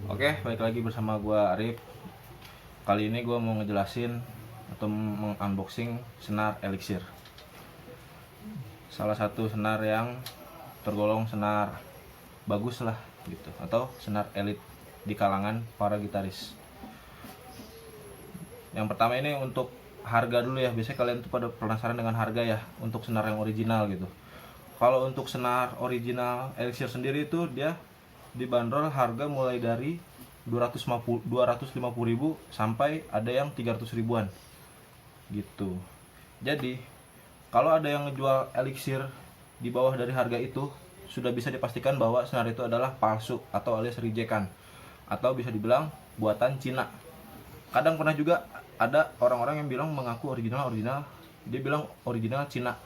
Oke, balik lagi bersama gua Arif. Kali ini gua mau ngejelasin atau mengunboxing senar Elixir. Salah satu senar yang tergolong senar bagus lah gitu, atau senar elit di kalangan para gitaris. Yang pertama ini untuk harga dulu ya. Biasanya kalian tuh pada penasaran dengan harga ya untuk senar yang original gitu. Kalau untuk senar original Elixir sendiri itu dia dibanderol harga mulai dari 250.000 sampai ada yang 300 ribuan gitu. Jadi kalau ada yang ngejual Elixir di bawah dari harga itu, sudah bisa dipastikan bahwa senar itu adalah palsu atau alias rejekan, atau bisa dibilang buatan Cina. Kadang pernah juga ada orang-orang yang bilang mengaku original, dia bilang original Cina,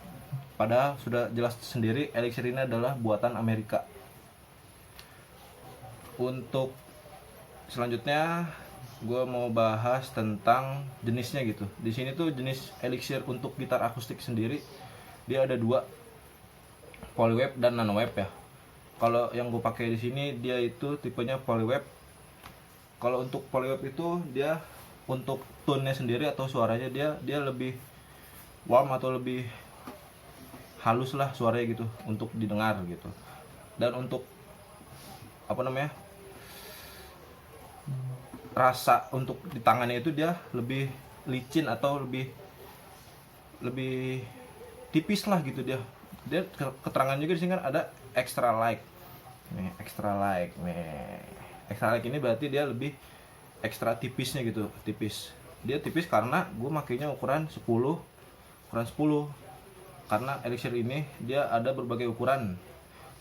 padahal sudah jelas sendiri Elixir ini adalah buatan Amerika. Untuk selanjutnya gue mau bahas tentang jenisnya gitu. Di sini tuh jenis Elixir untuk gitar akustik sendiri dia ada dua, polyweb dan nanoweb ya. Kalau yang gue pakai di sini dia itu tipenya polyweb. Kalau untuk polyweb itu dia untuk tone-nya sendiri atau suaranya dia lebih warm atau lebih halus lah suaranya gitu untuk didengar gitu. Dan untuk rasa untuk di tangannya itu dia lebih licin atau lebih tipis lah gitu. Dia keterangan juga di sini kan ada extra light nih, extra light ini berarti dia lebih ekstra tipisnya gitu. Dia tipis karena gue makainya ukuran 10 karena Elixir ini dia ada berbagai ukuran.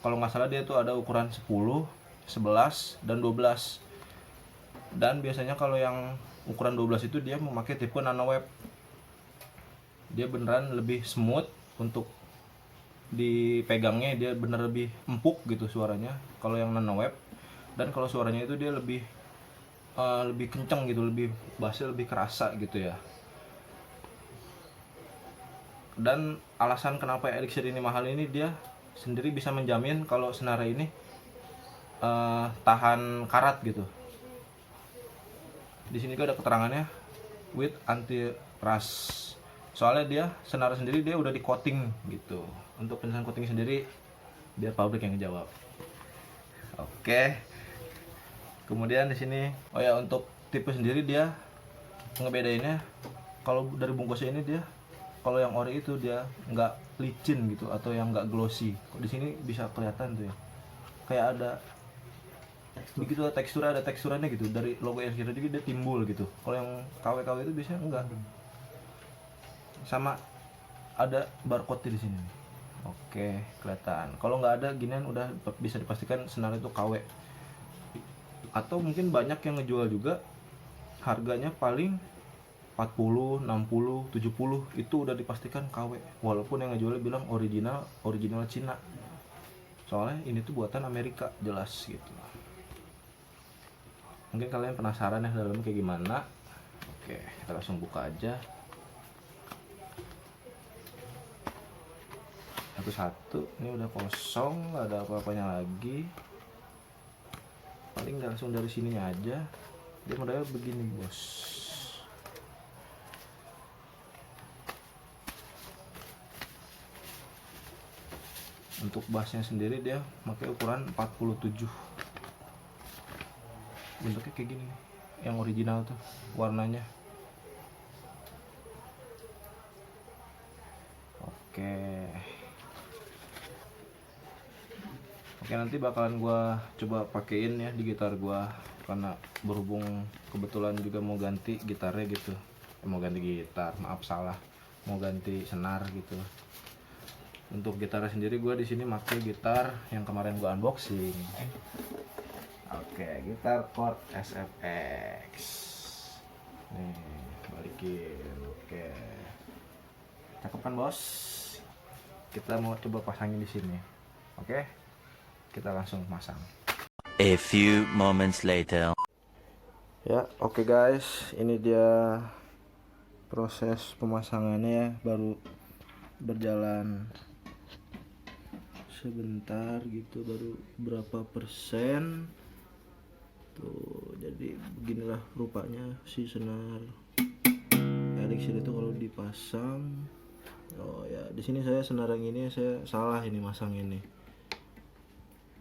Kalau nggak salah dia tuh ada ukuran 10, 11 dan 12. Dan biasanya kalau yang ukuran 12 itu dia memakai tipe nanoweb. Dia beneran lebih smooth untuk dipegangnya, dia bener lebih empuk gitu suaranya kalau yang nanoweb. Dan kalau suaranya itu dia lebih kenceng gitu, lebih bassnya lebih kerasa gitu ya. Dan alasan kenapa Elixir ini mahal ini, dia sendiri bisa menjamin kalau senar ini tahan karat gitu. Di sini juga ada keterangannya with anti rust. Soalnya dia senar sendiri dia udah di coating gitu. Untuk penjelasan coating sendiri biar pabrik yang ngejawab. Oke. Kemudian di sini untuk tipe sendiri dia ngebedainnya, kalau dari bungkusnya ini dia, kalau yang ori itu dia nggak licin gitu atau yang nggak glossy. Kok di sini bisa kelihatan tuh ya. Kayak ada begitu ada teksturannya gitu, dari logo Elixir juga dia timbul gitu. Kalau yang KW itu biasanya enggak. Sama ada barcode di sini. Oke, kelihatan. Kalau nggak ada ginian udah bisa dipastikan senar itu KW. Atau mungkin banyak yang ngejual juga harganya paling 40, 60, 70 itu udah dipastikan KW. Walaupun yang ngejualnya bilang original Cina. Soalnya ini tuh buatan Amerika jelas gitu. Mungkin kalian penasaran ya dalamnya kayak gimana. Oke, kita langsung buka aja satu-satu. Ini udah kosong, nggak ada apa-apanya lagi. Paling langsung dari sininya aja. Dia modelnya begini bos. Untuk bassnya sendiri dia pakai ukuran 47. Bentuknya kayak gini nih, yang original tuh warnanya. Oke, nanti bakalan gua coba pakein ya di gitar gua, karena berhubung kebetulan juga mau ganti gitarnya gitu. Mau ganti gitar, maaf salah, mau ganti senar gitu. Untuk gitarnya sendiri gua di sini pakai gitar yang kemarin gua unboxing. Oke, gitar chord SFX. Nih, balikin. Oke. Cakep kan, Bos? Kita mau coba pasangin di sini. Oke. Kita langsung pasang. A few moments later. Ya, oke guys, ini dia proses pemasangannya ya, baru berjalan sebentar gitu, baru berapa persen tuh. Jadi beginilah rupanya si senar elixir itu kalau dipasang. Oh ya, di sini saya senar yang ini saya salah ini masang ini,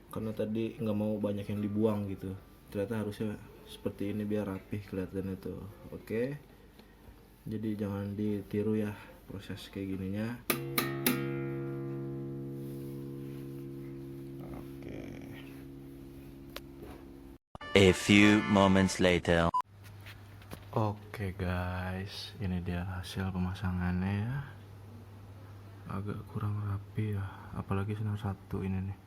karena tadi nggak mau banyak yang dibuang gitu. Ternyata harusnya seperti ini biar rapih kelihatannya tuh. Oke, jadi jangan ditiru ya proses kayak gininya. Oke. A few moments later. Oke guys, ini dia hasil pemasangannya ya. Agak kurang rapi ya, apalagi senar satu ini nih.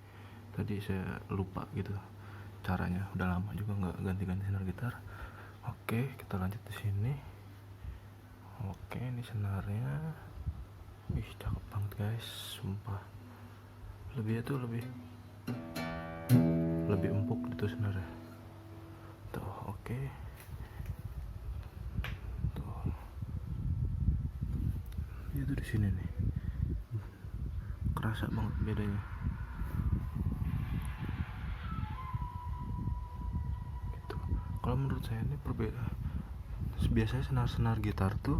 Tadi saya lupa gitu caranya, udah lama juga nggak ganti-ganti senar gitar. Oke, kita lanjut di sini. Oke, ini senarnya, ih cakep banget guys, sumpah. Lebih itu lebih empuk gitu senarnya. Tuh, oke. Tuh, itu di sini nih, kerasa banget bedanya. Gitu. Kalau menurut saya ini perbedaan. Biasanya senar-senar gitar tuh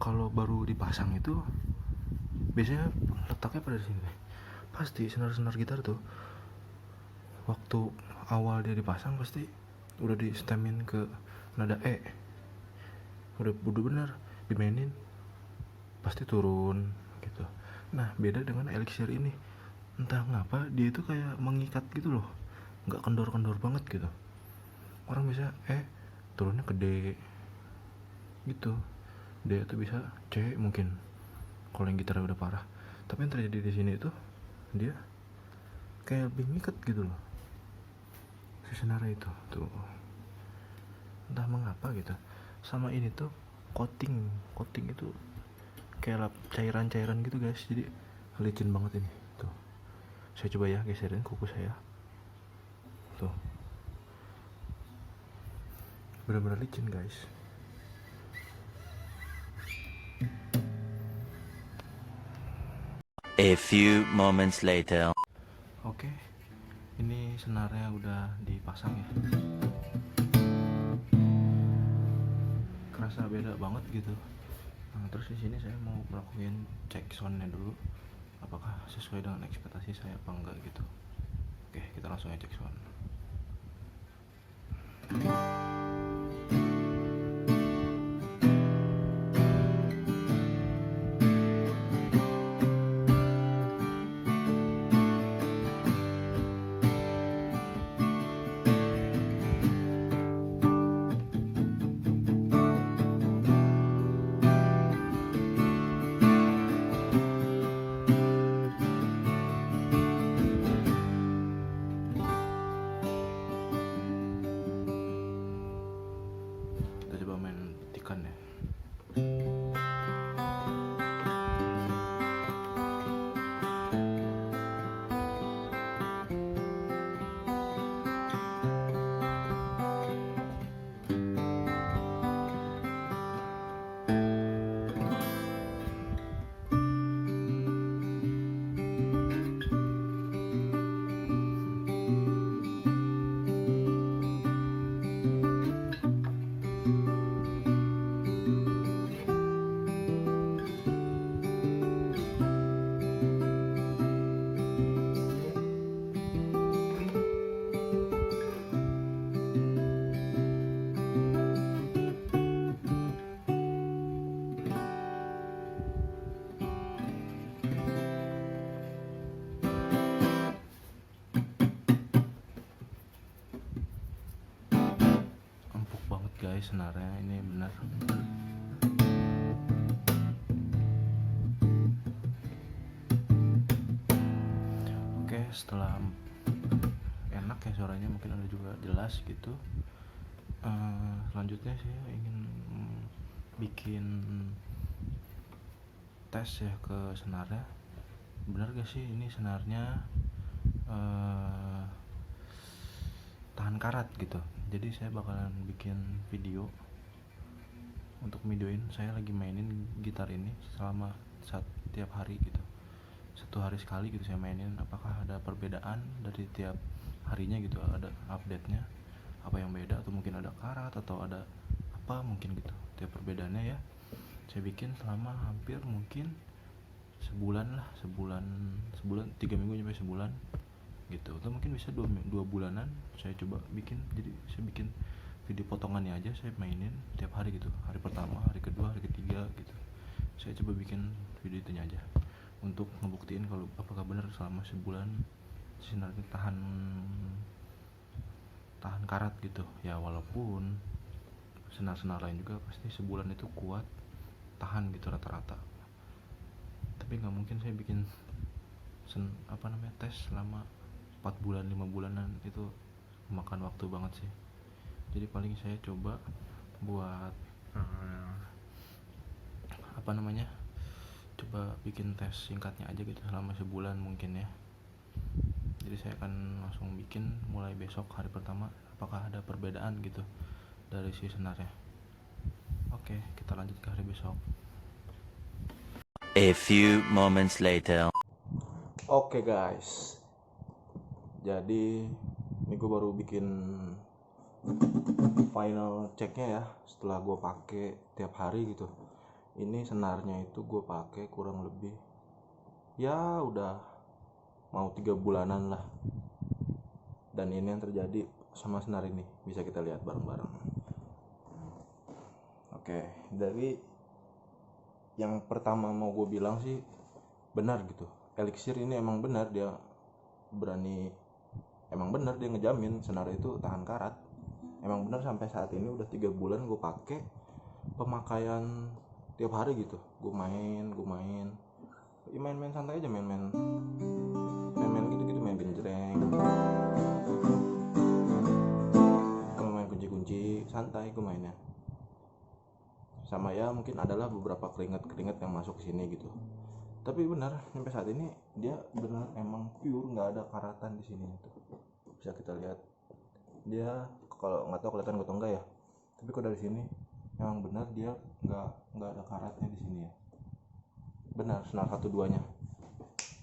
kalau baru dipasang itu biasanya letaknya pada sini. Pasti senar-senar gitar tuh waktu awal dia dipasang pasti udah di stemin ke nada E, udah bener dimainin pasti turun gitu. Nah beda dengan elixir ini, entah ngapa dia itu kayak mengikat gitu loh, nggak kendor-kendor banget gitu. Orang bisa turunnya ke D gitu, D itu bisa C mungkin kalau yang gitarnya udah parah. Tapi yang terjadi di sini itu dia kayak lebih ngikat gitu loh si senarnya itu tuh, entah mengapa gitu. Sama ini tuh coating itu kayak cairan gitu guys, jadi licin banget ini tuh. Saya coba ya geserin kuku saya tuh, benar-benar licin guys. A few moments later. Oke, ini senarnya udah dipasang ya. Kerasa beda banget gitu. Nah, terus di sini saya mau melakukan cek soundnya dulu, apakah sesuai dengan ekspektasi saya apa enggak gitu. Oke, kita langsung aja cek sound. Kita coba main tikan ya. Empuk banget guys senarnya ini, benar. Oke, setelah enak ya suaranya, mungkin Anda juga jelas gitu. Selanjutnya saya ingin bikin tes ya ke senarnya. Benar gak sih ini senarnya tahan karat gitu. Jadi saya bakalan bikin video untuk videoin saya lagi mainin gitar ini selama tiap hari gitu, 1 hari sekali gitu saya mainin, apakah ada perbedaan dari tiap harinya gitu, ada update-nya apa yang beda, atau mungkin ada karat atau ada apa mungkin gitu. Tiap perbedaannya ya saya bikin selama hampir mungkin sebulan lah, sebulan 3 minggu sampai sebulan gitu, atau mungkin bisa 2 bulanan saya coba bikin. Jadi saya bikin video potongannya aja, saya mainin tiap hari gitu, hari pertama, hari kedua, hari ketiga gitu, saya coba bikin video itunya aja untuk ngebuktiin kalau apakah benar selama sebulan sinar itu tahan karat gitu ya. Walaupun senar-senar lain juga pasti sebulan itu kuat tahan gitu rata-rata, tapi nggak mungkin saya bikin tes selama 4 bulan 5 bulanan, itu memakan waktu banget sih. Jadi paling saya coba buat coba bikin tes singkatnya aja gitu selama sebulan mungkin ya. Jadi saya akan langsung bikin mulai besok hari pertama, apakah ada perbedaan gitu dari si senarnya. Oke, kita lanjut ke hari besok. A few moments later. Oke guys, jadi ini gue baru bikin final checknya ya, setelah gue pakai tiap hari gitu. Ini senarnya itu gue pakai kurang lebih ya udah mau 3 bulanan lah, dan ini yang terjadi sama senar ini bisa kita lihat bareng-bareng. Oke, dari yang pertama mau gue bilang sih benar gitu, Elixir ini emang benar dia ngejamin senar itu tahan karat. Emang benar sampai saat ini udah 3 bulan gue pakai, pemakaian tiap hari gitu. Gue main ya main santai aja, main gitu, main genjreng, main kunci santai gue mainnya. Sama ya mungkin adalah beberapa keringat yang masuk ke sini gitu. Tapi benar sampai saat ini dia benar emang pure, nggak ada karatan di sini itu. Bisa kita lihat dia, kalau nggak tahu kelihatan atau enggak ya, tapi kalau dari sini emang benar dia nggak ada karatnya di sini ya. Benar senar 1-2-nya.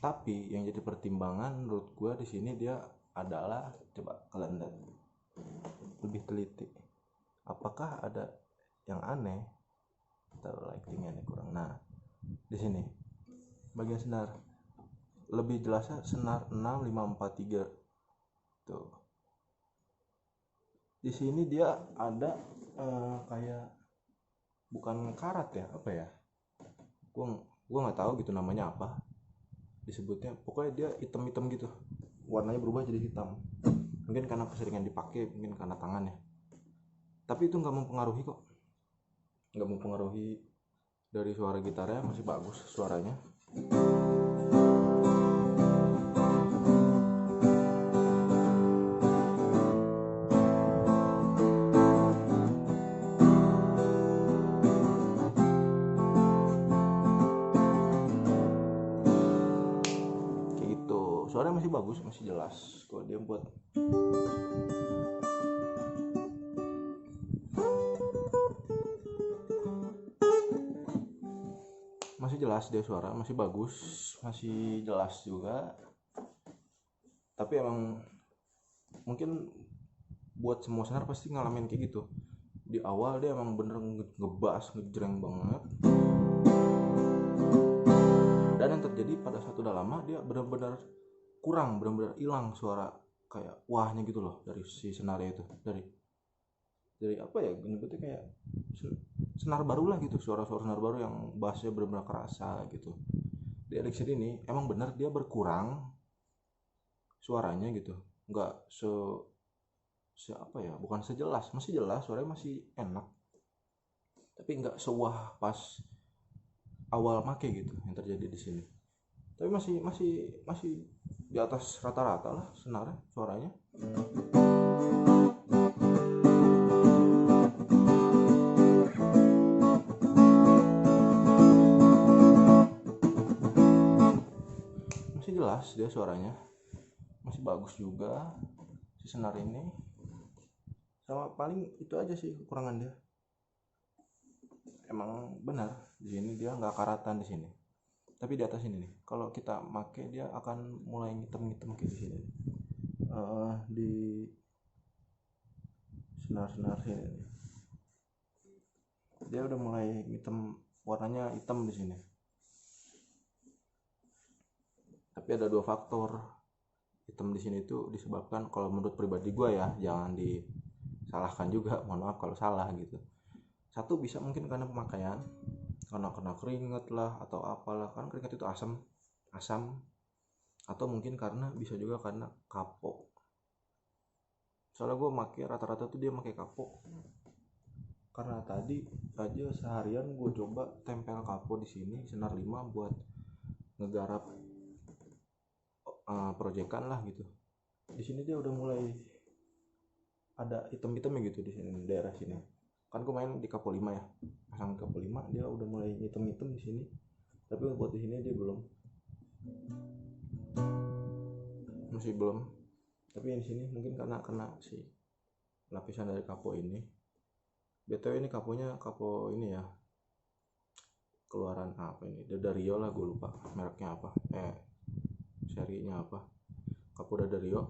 Tapi yang jadi pertimbangan menurut gue di sini dia adalah, coba kalian lihat lebih teliti, apakah ada yang aneh. Taruh lightingnya nih kurang. Nah di sini bagian senar lebih jelasnya senar 6543 tuh. Di sini dia ada kayak bukan karat ya, apa ya, gua nggak tahu gitu namanya apa disebutnya. Pokoknya dia hitam gitu, warnanya berubah jadi hitam. Mungkin karena keseringan dipakai, mungkin karena tangan ya, tapi itu nggak mempengaruhi kok, nggak mempengaruhi dari suara gitarnya, masih bagus suaranya. Kayak gitu, suaranya masih bagus, masih jelas. Kalau dia buat masih jelas, dia suara masih bagus, masih jelas juga. Tapi emang mungkin buat semua senar pasti ngalamin kayak gitu. Di awal dia emang bener ngebas, ngejreng banget, dan yang terjadi pada saat udah lama dia bener-bener kurang, bener-bener hilang suara kayak wahnya gitu loh dari si senar itu. Dari apa ya, nyebutnya kayak senar baru lah gitu, suara-suara senar baru yang bassnya benar-benar kerasa gitu. Di Elixir ini emang benar dia berkurang suaranya gitu, nggak apa ya, bukan sejelas, masih jelas suaranya, masih enak, tapi nggak sewah pas awal make gitu yang terjadi di sini. Tapi masih di atas rata-rata lah senarnya, suaranya. Jelas dia suaranya masih bagus juga si senar ini. Sama paling itu aja sih kekurangan dia. Emang benar di sini dia nggak karatan di sini, tapi di atas ini nih kalau kita make dia akan mulai ngitem kayak di sini. di senar-senar sini nih. Dia udah mulai hitam, warnanya hitam di sini. Tapi ada dua faktor hitam di sini itu disebabkan, kalau menurut pribadi gue ya, jangan disalahkan juga, mohon maaf kalau salah gitu. Satu bisa mungkin karena pemakaian, karena kena keringet lah atau apalah, kan keringet itu asam, atau mungkin karena bisa juga karena kapok. Soalnya gue pakai rata-rata tuh dia pakai kapok. Karena tadi aja seharian gue coba tempel kapo di sini senar 5 buat ngegarap proyekan lah gitu. Di sini dia udah mulai ada hitam-hitamnya gitu di sini, daerah sini. Kan gue main di kapo 5 ya, pasang kapo 5 dia udah mulai hitam-hitam di sini. Tapi buat di sini dia belum, masih belum. Tapi yang di sini mungkin karena kena si lapisan dari kapo ini. BTW ini kaponya kapo ini ya, keluaran apa ini, Dadario lah, gue lupa mereknya apa, serinya apa, kapo Dadario.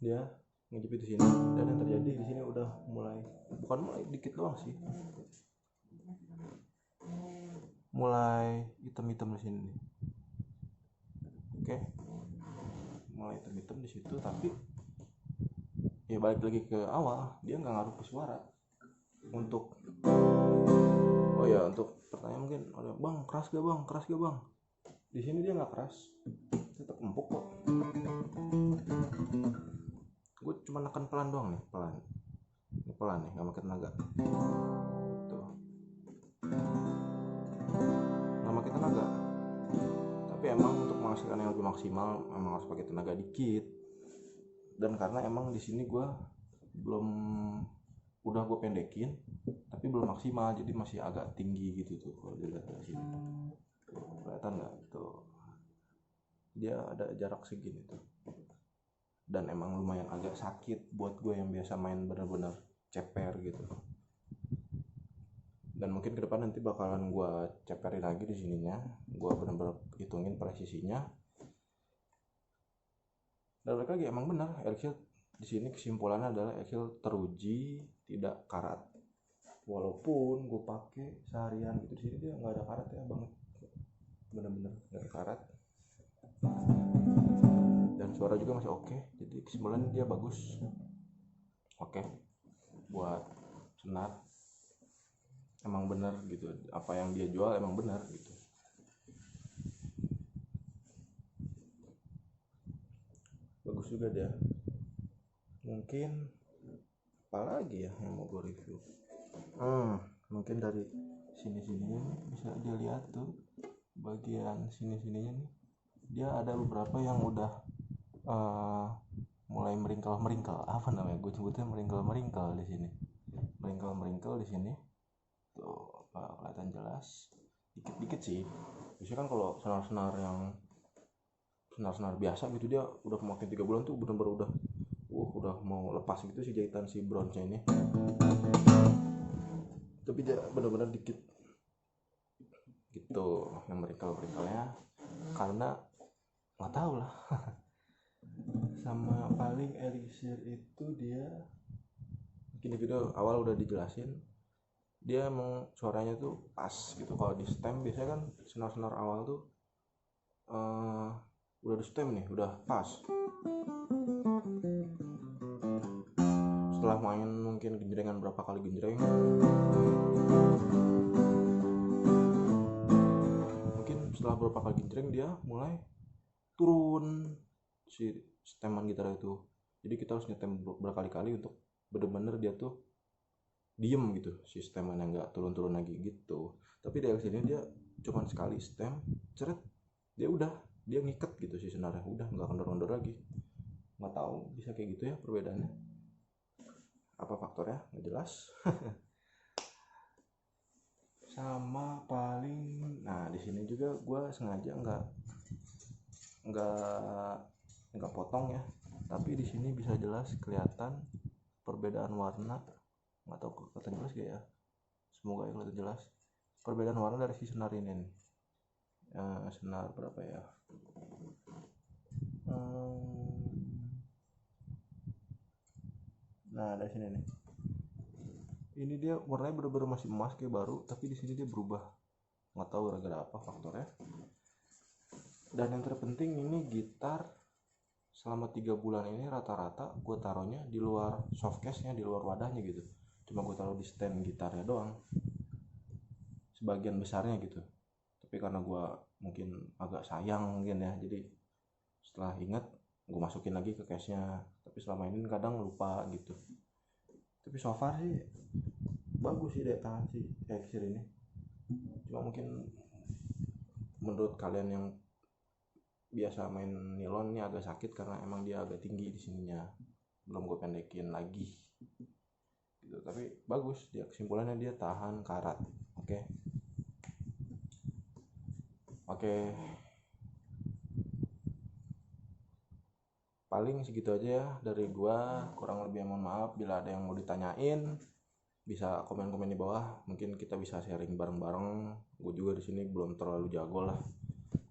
Dia ngejepit di sini, dan yang terjadi di sini udah mulai, bukan mulai, dikit doang sih, mulai hitam-hitam di sini nih. Oke, mulai hitam-hitam di situ. Tapi ya balik lagi ke awal, dia nggak ngaruh ke suara. Untuk pertanyaan mungkin ada, bang keras gak bang, di sini dia nggak keras, tetap empuk kok. Gue cuma nekan pelan doang nih, pelan nih, nggak pakai tenaga tuh, nggak pakai tenaga. Tapi emang untuk menghasilkan yang lebih maksimal emang harus pakai tenaga dikit. Dan karena emang di sini gue belum, udah gue pendekin tapi belum maksimal, jadi masih agak tinggi gitu tuh. Kalau dilihat dari sini tuh, kelihatan nggak tuh, dia ada jarak segini tuh. Dan emang lumayan agak sakit buat gue yang biasa main bener-bener ceper gitu. Dan mungkin ke depan nanti bakalan gue ceperin lagi di sininya, gue bener-bener hitungin presisinya. Dan balik lagi, emang benar Elkil di sini kesimpulannya adalah Elkil teruji tidak karat. Walaupun gue pakai seharian gitu, di sini dia nggak ada karat ya banget, bener-bener nggak ada karat. Dan suara juga masih oke, jadi kesimpulannya dia bagus. Oke, buat senar emang bener gitu, apa yang dia jual emang bener gitu. Bagus juga dia. Mungkin apalagi ya yang mau gue review, mungkin dari sini-sininya nih bisa dilihat tuh, bagian sini-sininya nih dia ada beberapa yang udah mulai meringkel, apa namanya, gue sebutnya meringkel di sini, meringkel di sini tuh, kelihatan jelas dikit-dikit sih. Biasanya kan kalau senar-senar yang senar biasa gitu, dia udah kemakin 3 bulan tuh bener-bener udah mau lepas gitu si jahitan si bronze ini. Tapi dia bener-bener dikit gitu yang meringkelnya, karena nggak tahu lah. Sama paling elixir itu dia mungkin di video awal udah dijelasin, dia emang suaranya tuh pas gitu. Kalau di stem biasanya kan senar awal tuh udah di stem nih, udah pas. Setelah main mungkin genjrengan berapa kali genjreng, mungkin setelah berapa kali genjreng dia mulai turun si steman gitar itu. Jadi kita harus nyetem berkali-kali untuk bener-bener dia tuh diem gitu, si steman yang nggak turun-turun lagi gitu. Tapi dari sini dia cuman sekali stem, ceret, dia ngiket gitu si senarnya, udah nggak kendor-kendor lagi. Nggak tahu bisa kayak gitu ya perbedaannya, apa faktornya nggak jelas. Sama paling, nah di sini juga gue sengaja nggak potong ya, tapi di sini bisa jelas kelihatan perbedaan warna. Nggak tahu kelihatan jelas gak ya, semoga ya kelihatan jelas perbedaan warna dari si senar ini nih. Senar berapa ya, Nah, dari sini nih. Ini dia warnanya bener-bener masih emas kayak baru, tapi di sini dia berubah. Nggak tahu gara-gara apa faktornya. Dan yang terpenting ini gitar selama 3 bulan ini rata-rata gue taruhnya di luar softcase-nya, di luar wadahnya gitu. Cuma gue taruh di stand gitarnya doang. Sebagian besarnya gitu. Tapi karena gue mungkin agak sayang mungkin ya, jadi setelah ingat gue masukin lagi ke case-nya. Tapi selama ini kadang lupa gitu. Tapi so far sih bagus sih daya tahan si Elixir ini. Cuma mungkin menurut kalian yang biasa main nilon ini agak sakit karena emang dia agak tinggi di sininya, belum gue pendekin lagi gitu. Tapi bagus dia, kesimpulannya dia tahan karat. Oke, paling segitu aja ya dari gua. Kurang lebih mohon maaf. Bila ada yang mau ditanyain bisa komen-komen di bawah, mungkin kita bisa sharing bareng-bareng. Gue juga di sini belum terlalu jago lah,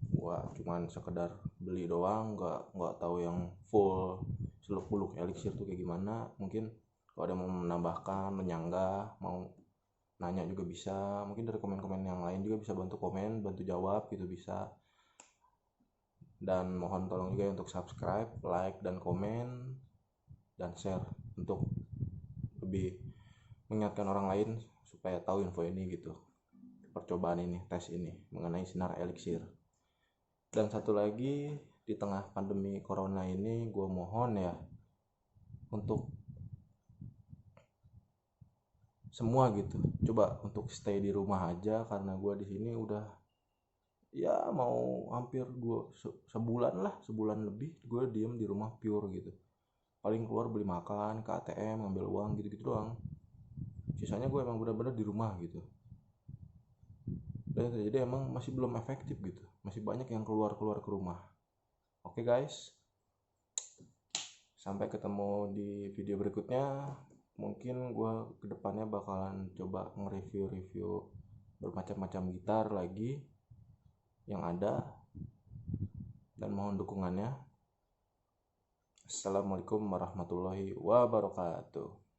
gua cuman sekedar beli doang, nggak tahu yang full seluk beluk Elixir tuh kayak gimana. Mungkin kalau ada mau menambahkan, menyanggah, mau nanya juga bisa. Mungkin dari komen-komen yang lain juga bisa bantu komen, bantu jawab gitu bisa. Dan mohon tolong juga untuk subscribe, like, dan komen, dan share untuk lebih mengingatkan orang lain supaya tahu info ini gitu, percobaan ini, tes ini mengenai sinar Elixir. Dan satu lagi, di tengah pandemi corona ini gue mohon ya untuk semua gitu, coba untuk stay di rumah aja, karena gue di sini udah ya mau hampir sebulan lebih gue diem di rumah pure gitu. Paling keluar beli makan, ke ATM ngambil uang gitu-gitu doang. Sisanya gue emang bener-bener di rumah gitu. Dan jadi emang masih belum efektif gitu, masih banyak yang keluar ke rumah. Oke guys, sampai ketemu di video berikutnya. Mungkin gue kedepannya bakalan coba nge-review bermacam-macam gitar lagi yang ada, dan mohon dukungannya. Assalamualaikum warahmatullahi wabarakatuh.